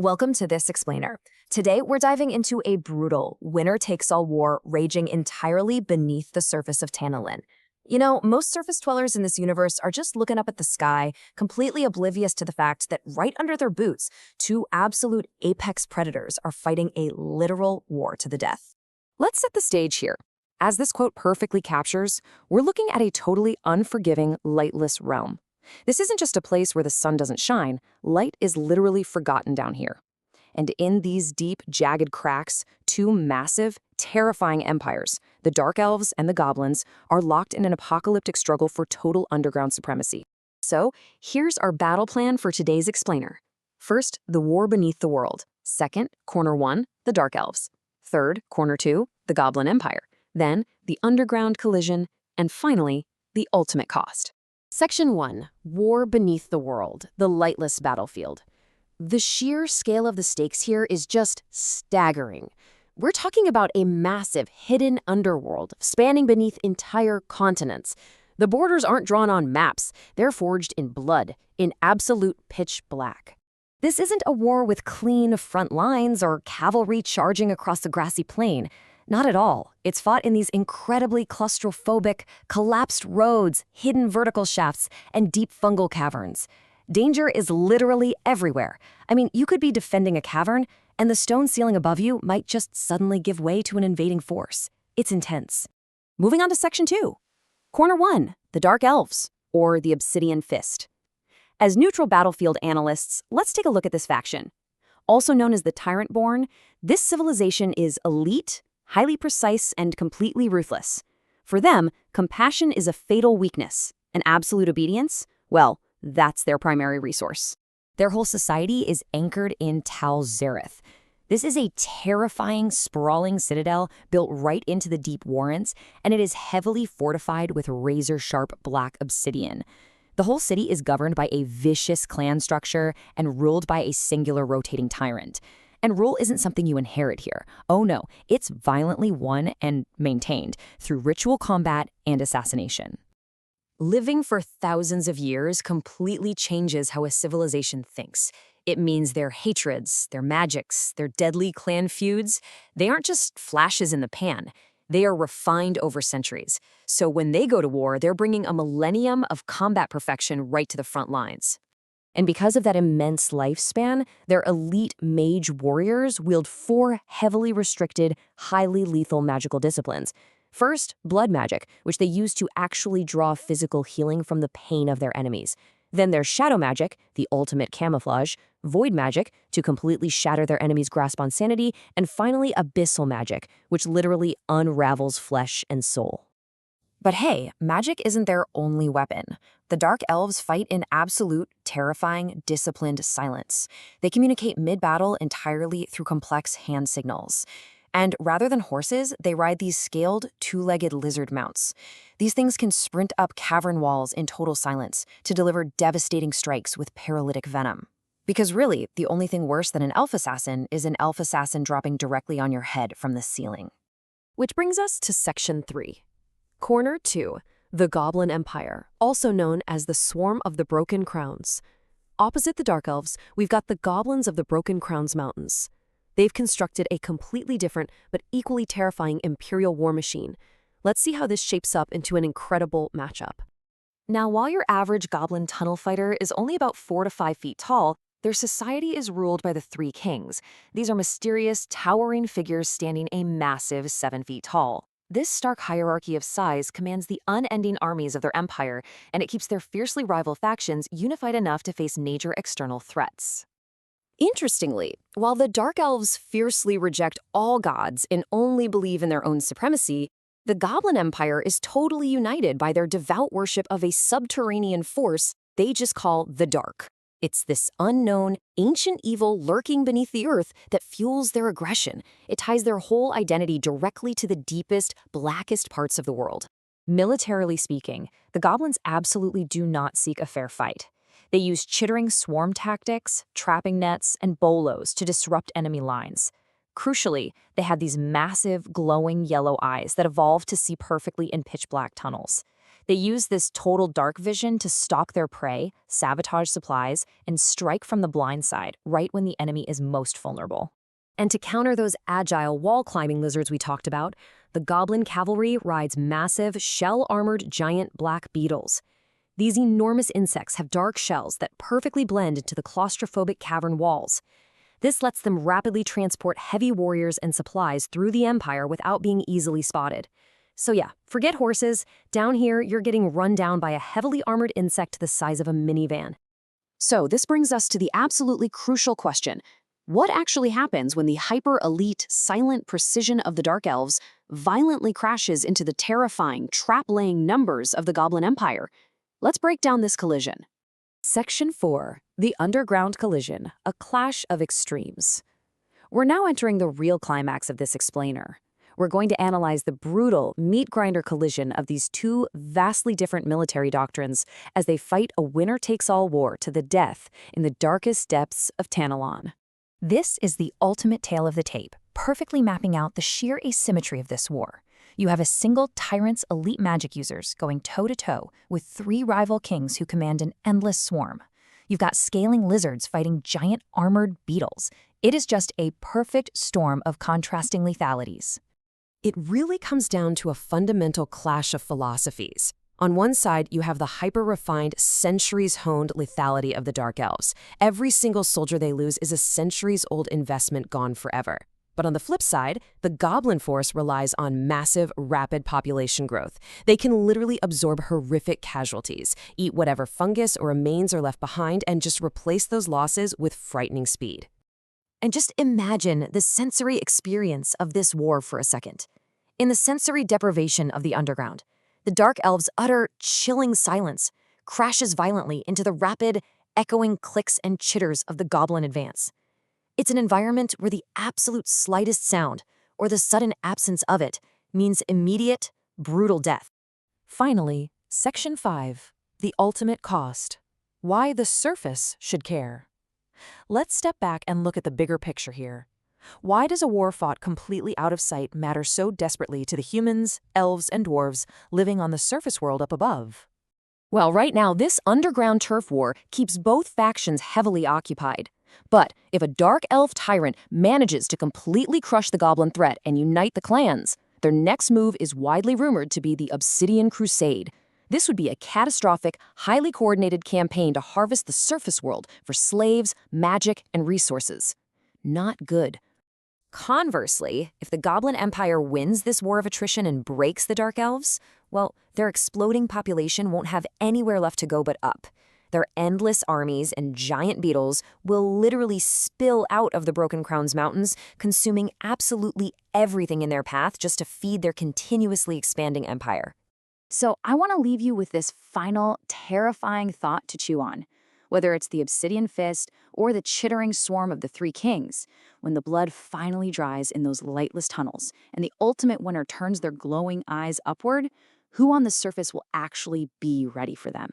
Welcome to This Explainer. Today, we're diving into a brutal, winner-takes-all war raging entirely beneath the surface of Tanalin. You know, most surface dwellers in this universe are just looking up at the sky, completely oblivious to the fact that right under their boots, two absolute apex predators are fighting a literal war to the death. Let's set the stage here. As this quote perfectly captures, we're looking at a totally unforgiving, lightless realm. This isn't just a place where the sun doesn't shine. Light is literally forgotten down here. And in these deep, jagged cracks, two massive, terrifying empires, the Dark Elves and the Goblins, are locked in an apocalyptic struggle for total underground supremacy. So, here's our battle plan for today's explainer. First, the war beneath the world. Second, corner 1, the Dark Elves. Third, corner 2, the Goblin Empire. Then, the underground collision. And finally, the ultimate cost. Section 1. War beneath the world, the lightless battlefield. The sheer scale of the stakes here is just staggering. We're talking about a massive hidden underworld spanning beneath entire continents. The borders aren't drawn on maps. They're forged in blood, in absolute pitch black. This isn't a war with clean front lines or cavalry charging across a grassy plain. Not at all. It's fought in these incredibly claustrophobic, collapsed roads, hidden vertical shafts, and deep fungal caverns. Danger is literally everywhere. I mean, you could be defending a cavern, and the stone ceiling above you might just suddenly give way to an invading force. It's intense. Moving on to Section 2. Corner 1, the Dark Elves, or the Obsidian Fist. As neutral battlefield analysts, let's take a look at this faction. Also known as the Tyrant-born, this civilization is elite, highly precise, and completely ruthless. For them, compassion is a fatal weakness, and absolute obedience, well, that's their primary resource. Their whole society is anchored in Tal Zareth. This is a terrifying, sprawling citadel built right into the deep warrens, and it is heavily fortified with razor-sharp black obsidian. The whole city is governed by a vicious clan structure and ruled by a singular rotating tyrant. And rule isn't something you inherit here. Oh no, it's violently won and maintained through ritual combat and assassination. Living for thousands of years completely changes how a civilization thinks. It means their hatreds, their magics, their deadly clan feuds, they aren't just flashes in the pan. They are refined over centuries. So when they go to war, they're bringing a millennium of combat perfection right to the front lines. And because of that immense lifespan, their elite mage warriors wield 4 heavily restricted, highly lethal magical disciplines. First, blood magic, which they use to actually draw physical healing from the pain of their enemies. Then there's shadow magic, the ultimate camouflage, void magic, to completely shatter their enemy's grasp on sanity, and finally abyssal magic, which literally unravels flesh and soul. But hey, magic isn't their only weapon. The Dark Elves fight in absolute, terrifying, disciplined silence. They communicate mid-battle entirely through complex hand signals. And rather than horses, they ride these scaled, 2-legged lizard mounts. These things can sprint up cavern walls in total silence to deliver devastating strikes with paralytic venom. Because really, the only thing worse than an elf assassin is an elf assassin dropping directly on your head from the ceiling. Which brings us to Section 3. Corner 2, the Goblin Empire, also known as the Swarm of the Broken Crowns. Opposite the Dark Elves, we've got the Goblins of the Broken Crowns Mountains. They've constructed a completely different but equally terrifying imperial war machine. Let's see how this shapes up into an incredible matchup. Now, while your average goblin tunnel fighter is only about 4 to 5 feet tall, their society is ruled by the 3 kings. These are mysterious, towering figures standing a massive 7 feet tall. This stark hierarchy of size commands the unending armies of their empire, and it keeps their fiercely rival factions unified enough to face major external threats. Interestingly, while the Dark Elves fiercely reject all gods and only believe in their own supremacy, the Goblin Empire is totally united by their devout worship of a subterranean force they just call the Dark. It's this unknown, ancient evil lurking beneath the earth that fuels their aggression. It ties their whole identity directly to the deepest, blackest parts of the world. Militarily speaking, the goblins absolutely do not seek a fair fight. They use chittering swarm tactics, trapping nets, and bolos to disrupt enemy lines. Crucially, they have these massive, glowing yellow eyes that evolve to see perfectly in pitch-black tunnels. They use this total dark vision to stalk their prey, sabotage supplies, and strike from the blind side, right when the enemy is most vulnerable. And to counter those agile wall-climbing lizards we talked about, the goblin cavalry rides massive, shell-armored giant black beetles. These enormous insects have dark shells that perfectly blend into the claustrophobic cavern walls. This lets them rapidly transport heavy warriors and supplies through the Empire without being easily spotted. So yeah, forget horses. Down here, you're getting run down by a heavily armored insect the size of a minivan. So this brings us to the absolutely crucial question. What actually happens when the hyper-elite, silent precision of the Dark Elves violently crashes into the terrifying, trap-laying numbers of the Goblin Empire? Let's break down this collision. Section 4. The Underground Collision, a clash of extremes. We're now entering the real climax of this explainer. We're going to analyze the brutal, meat-grinder collision of these two vastly different military doctrines as they fight a winner-takes-all war to the death in the darkest depths of Tanalon. This is the ultimate tale of the tape, perfectly mapping out the sheer asymmetry of this war. You have a single tyrant's elite magic users going toe-to-toe with 3 rival kings who command an endless swarm. You've got scaling lizards fighting giant armored beetles. It is just a perfect storm of contrasting lethalities. It really comes down to a fundamental clash of philosophies. On one side, you have the hyper-refined, centuries-honed lethality of the Dark Elves. Every single soldier they lose is a centuries-old investment gone forever. But on the flip side, the Goblin force relies on massive, rapid population growth. They can literally absorb horrific casualties, eat whatever fungus or remains are left behind, and just replace those losses with frightening speed. And just imagine the sensory experience of this war for a second. In the sensory deprivation of the underground, the Dark Elves' utter, chilling silence crashes violently into the rapid, echoing clicks and chitters of the Goblin advance. It's an environment where the absolute slightest sound, or the sudden absence of it, means immediate, brutal death. Finally, Section 5, the ultimate cost. Why the surface should care. Let's step back and look at the bigger picture here. Why does a war fought completely out of sight matter so desperately to the humans, elves, and dwarves living on the surface world up above? Well, right now, this underground turf war keeps both factions heavily occupied. But if a dark elf tyrant manages to completely crush the goblin threat and unite the clans, their next move is widely rumored to be the Obsidian Crusade. This would be a catastrophic, highly coordinated campaign to harvest the surface world for slaves, magic, and resources. Not good. Conversely, if the Goblin Empire wins this war of attrition and breaks the Dark Elves, well, their exploding population won't have anywhere left to go but up. Their endless armies and giant beetles will literally spill out of the Broken Crown's mountains, consuming absolutely everything in their path just to feed their continuously expanding empire. So I want to leave you with this final, terrifying thought to chew on. Whether it's the Obsidian Fist or the chittering swarm of the 3 kings, when the blood finally dries in those lightless tunnels and the ultimate winner turns their glowing eyes upward, who on the surface will actually be ready for them?